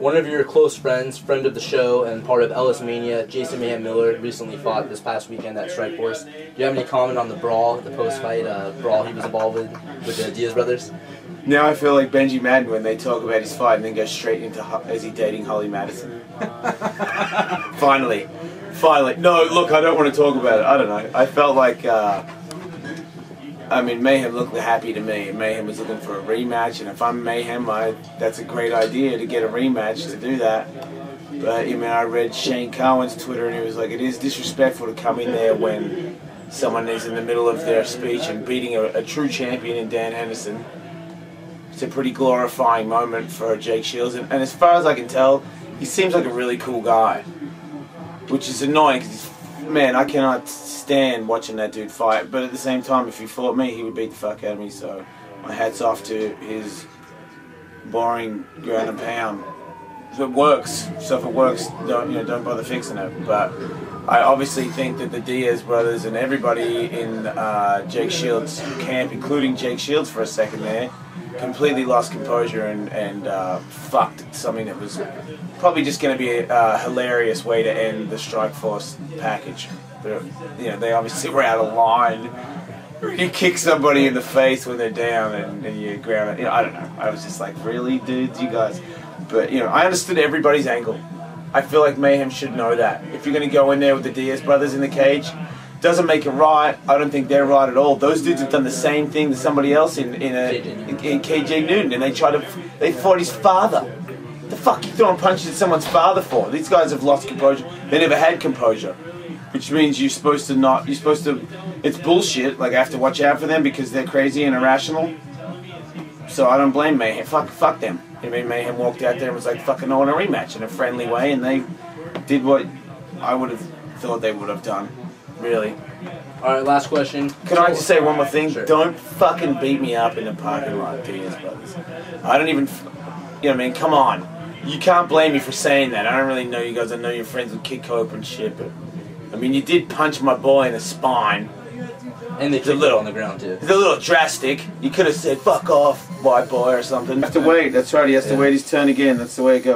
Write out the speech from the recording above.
One of your close friends, friend of the show, and part of Ellis Mania, Jason Mayhem Miller, recently fought this past weekend at StrikeForce. Do you have any comment on the Brawl, the post-fight Brawl he was involved with the Diaz brothers? Now I feel like Benji Madden when they talk about his fight and then go straight into is he dating Holly Madison? Finally. No, look, I don't want to talk about it. I don't know. I felt like, I mean, Mayhem looked happy to me. Mayhem was looking for a rematch, and if I'm Mayhem, that's a great idea to get a rematch to do that. But, I mean, I read Shane Cowan's Twitter, and he was like, it is disrespectful to come in there when someone is in the middle of their speech and beating a true champion in Dan Henderson. It's a pretty glorifying moment for Jake Shields, and as far as I can tell, he seems like a really cool guy, which is annoying because, man, I cannot stand watching that dude fight. But at the same time, if he fought me, he would beat the fuck out of me. So my hat's off to his boring ground and pound. If it works, don't bother fixing it. But I obviously think that the Diaz brothers and everybody in Jake Shields' camp, including Jake Shields for a second there, completely lost composure and fucked something that was probably just going to be a hilarious way to end the StrikeForce package. But, they obviously were out of line. You kick somebody in the face when they're down and you ground it. I don't know. I was just like, really, dudes, you guys? But, I understood everybody's angle. I feel like Mayhem should know that. If you're going to go in there with the Diaz brothers in the cage, doesn't make it right. I don't think they're right at all. Those dudes have done the same thing to somebody else in KJ Newton, and they fought his father. The fuck you throwing punches at someone's father for? These guys have lost composure. They never had composure, which means it's bullshit. Like I have to watch out for them because they're crazy and irrational. So I don't blame Mayhem. Fuck them. I mean, Mayhem walked out there and was like, fucking I want a rematch in a friendly way, and they did what I would have thought they would have done. Really. Alright, last question. Can I just say one more thing? Sure. Don't fucking beat me up in the parking lot, Diaz brothers. I don't even, I mean, come on. You can't blame me for saying that. I don't really know you guys. I know you're friends with Kid Cope and shit, but, I mean, you did punch my boy in the spine. And they kicked it on the ground, too. It's a little drastic. You could have said, fuck off, white boy, or something. You have to wait. That's right. He has to wait his turn again. That's the way it goes.